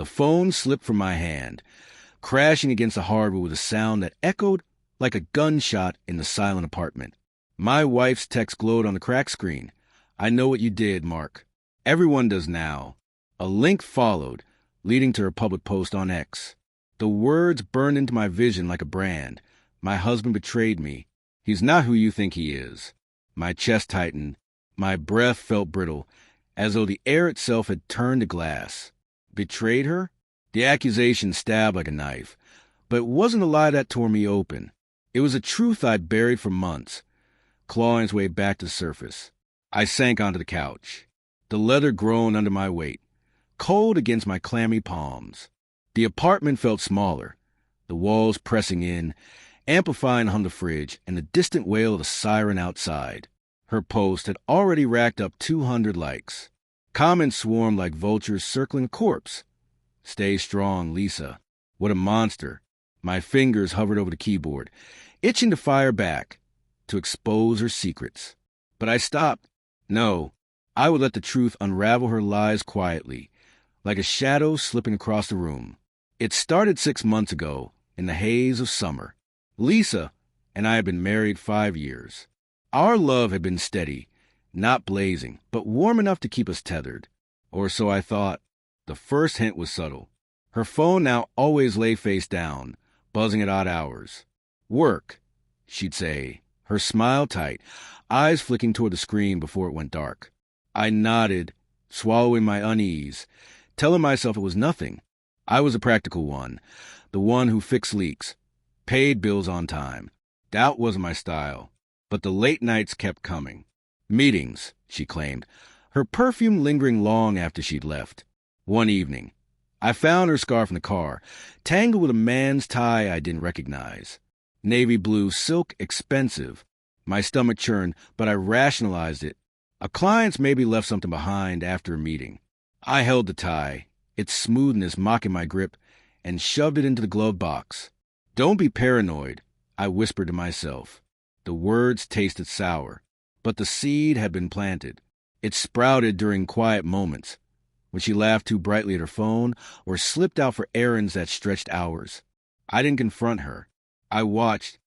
The phone slipped from my hand, crashing against the hardwood with a sound that echoed like a gunshot in the silent apartment. My wife's text glowed on the cracked screen. "I know what you did, Mark. Everyone does now." A link followed, leading to her public post on X. The words burned into my vision like a brand. "My husband betrayed me. He's not who you think he is." My chest tightened. My breath felt brittle, as though the air itself had turned to glass. Betrayed her? The accusation stabbed like a knife. But it wasn't a lie that tore me open. It was a truth I'd buried for months, clawing its way back to the surface. I sank onto the couch. The leather groaned under my weight, cold against my clammy palms. The apartment felt smaller, the walls pressing in, amplifying the hum of the fridge and the distant wail of the siren outside. Her post had already racked up 200 likes. Comments swarmed like vultures circling a corpse. "Stay strong, Lisa." What a monster. My fingers hovered over the keyboard, itching to fire back, to expose her secrets. But I stopped. No, I would let the truth unravel her lies quietly, like a shadow slipping across the room. It started 6 months ago, in the haze of summer. Lisa and I had been married 5 years. Our love had been steady, not blazing, but warm enough to keep us tethered. Or so I thought. The first hint was subtle. Her phone now always lay face down, buzzing at odd hours. "Work," she'd say, her smile tight, eyes flicking toward the screen before it went dark. I nodded, swallowing my unease, telling myself it was nothing. I was a practical one, the one who fixed leaks, paid bills on time. Doubt wasn't my style, but the late nights kept coming. Meetings, she claimed, her perfume lingering long after she'd left. One evening, I found her scarf in the car, tangled with a man's tie I didn't recognize. Navy blue, silk, expensive. My stomach churned, but I rationalized it. A client's maybe left something behind after a meeting. I held the tie, its smoothness mocking my grip, and shoved it into the glove box. "Don't be paranoid," I whispered to myself. The words tasted sour, but the seed had been planted. It sprouted during quiet moments, when she laughed too brightly at her phone or slipped out for errands that stretched hours. I didn't confront her. I watched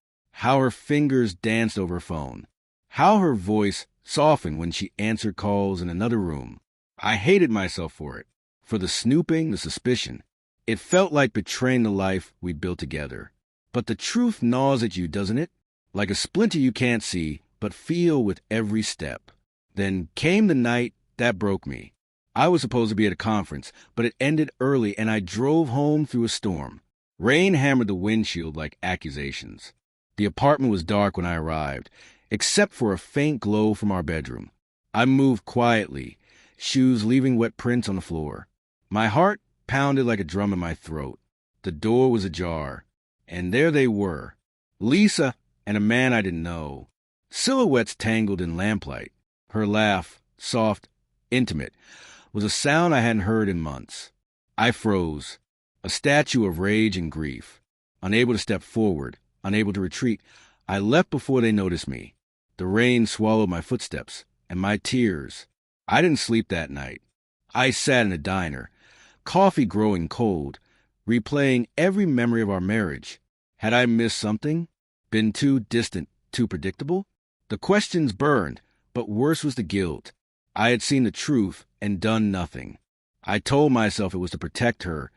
how her fingers danced over her phone, how her voice softened when she answered calls in another room. I hated myself for it, for the snooping, the suspicion. It felt like betraying the life we built together. But the truth gnaws at you, doesn't it? Like a splinter you can't see, but feel with every step. Then came the night that broke me. I was supposed to be at a conference, but it ended early and I drove home through a storm. Rain hammered the windshield like accusations. The apartment was dark when I arrived, except for a faint glow from our bedroom. I moved quietly, shoes leaving wet prints on the floor. My heart pounded like a drum in my throat. The door was ajar, and there they were, Lisa and a man I didn't know. Silhouettes tangled in lamplight. Her laugh, soft, intimate, was a sound I hadn't heard in months. I froze, a statue of rage and grief. Unable to step forward, unable to retreat, I left before they noticed me. The rain swallowed my footsteps and my tears. I didn't sleep that night. I sat in a diner, coffee growing cold, replaying every memory of our marriage. Had I missed something? Been too distant, too predictable? The questions burned, but worse was the guilt. I had seen the truth and done nothing. I told myself it was to protect her,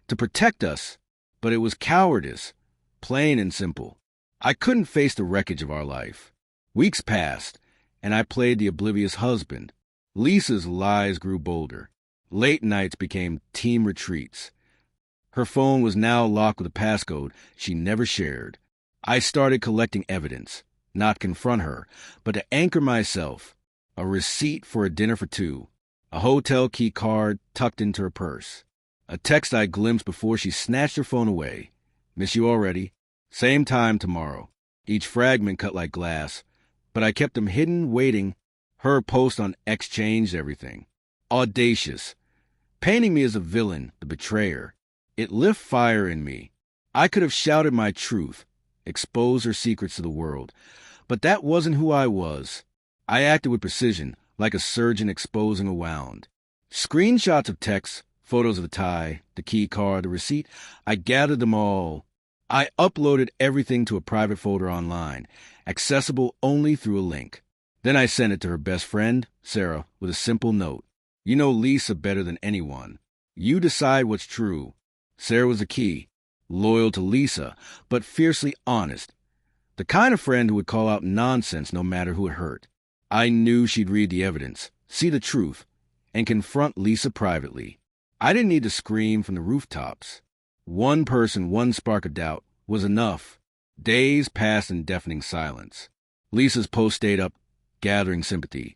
to protect us, but it was cowardice, plain and simple. I couldn't face the wreckage of our life. Weeks passed, and I played the oblivious husband. Lisa's lies grew bolder. Late nights became team retreats. Her phone was now locked with a passcode she never shared. I started collecting evidence, not confront her, but to anchor myself. A receipt for a dinner for two, a hotel key card tucked into her purse, a text I glimpsed before she snatched her phone away. "Miss you already. Same time tomorrow." Each fragment cut like glass, but I kept them hidden, waiting. Her post on X changed everything. Audacious, painting me as a villain, the betrayer. It lit fire in me. I could have shouted my truth, exposed her secrets to the world, but that wasn't who I was. I acted with precision, like a surgeon exposing a wound. Screenshots of texts Photos of the tie, the key card, the receipt. I gathered them all. I uploaded everything to a private folder online, accessible only through a link. Then I sent it to her best friend, Sarah, with a simple note. You know Lisa better than anyone. You decide what's true. Sarah was the key, loyal to Lisa, but fiercely honest. The kind of friend who would call out nonsense no matter who it hurt. I knew she'd read the evidence, see the truth, and confront Lisa privately. I didn't need to scream from the rooftops. One person, one spark of doubt was enough. Days passed in deafening silence. Lisa's post stayed up, gathering sympathy,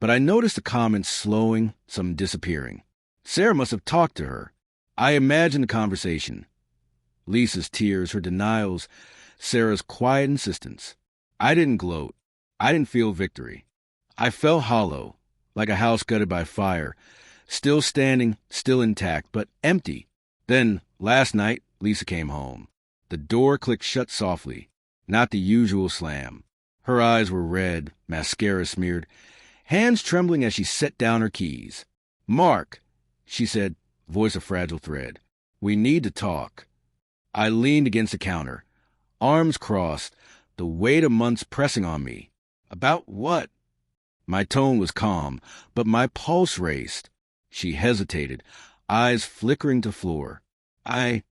but I noticed the comments slowing, some disappearing. Sarah must have talked to her. I imagined the conversation. Lisa's tears, her denials, Sarah's quiet insistence. I didn't gloat. I didn't feel victory. I felt hollow, like a house gutted by fire, still standing, still intact, but empty. Then, last night, Lisa came home. The door clicked shut softly, not the usual slam. Her eyes were red, mascara smeared, hands trembling as she set down her keys. "Mark," she said, voice a fragile thread. "We need to talk." I leaned against the counter, arms crossed, the weight of months pressing on me. "About what?" My tone was calm, but my pulse raced. She hesitated, eyes flickering to floor. I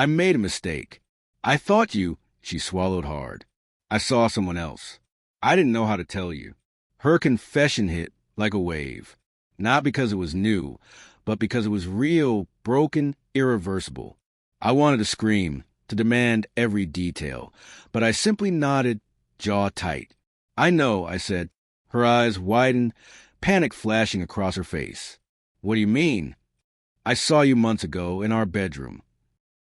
made a mistake. I thought you—" She swallowed hard. "I saw someone else. I didn't know how to tell you." Her confession hit like a wave. Not because it was new, but because it was real, broken, irreversible. I wanted to scream, to demand every detail, but I simply nodded, jaw tight. "I know," I said. Her eyes widened, panic flashing across her face. "What do you mean?" "I saw you months ago in our bedroom."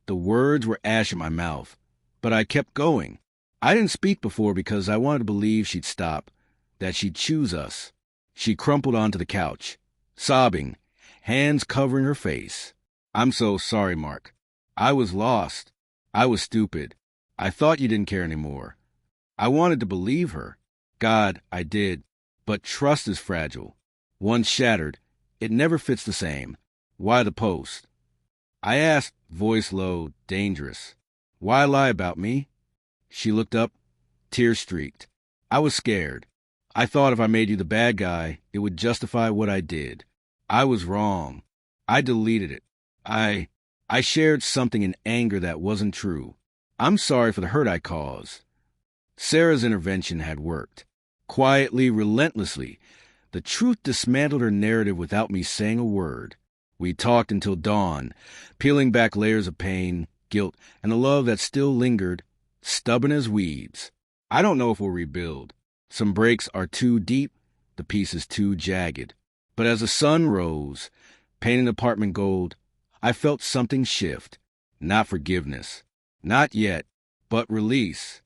The words were ash in my mouth, but I kept going. I didn't speak before because I wanted to believe she'd stop, that she'd choose us. She crumpled onto the couch, sobbing, hands covering her face. "I'm so sorry, Mark. I was lost. I was stupid. I thought you didn't care anymore." I wanted to believe her. God, I did. But trust is fragile. Once shattered, it never fits the same. "Why the post?" I asked, voice low, dangerous. "Why lie about me?" She looked up, tears streaked. "I was scared. I thought if I made you the bad guy, it would justify what I did. I was wrong. I deleted it. I shared something in anger that wasn't true. I'm sorry for the hurt I caused." Sarah's intervention had worked. Quietly, relentlessly, the truth dismantled her narrative without me saying a word. We talked until dawn, peeling back layers of pain, guilt, and the love that still lingered, stubborn as weeds. I don't know if we'll rebuild. Some breaks are too deep, the pieces too jagged. But as the sun rose, painting the apartment gold, I felt something shift. Not forgiveness. Not yet, but release.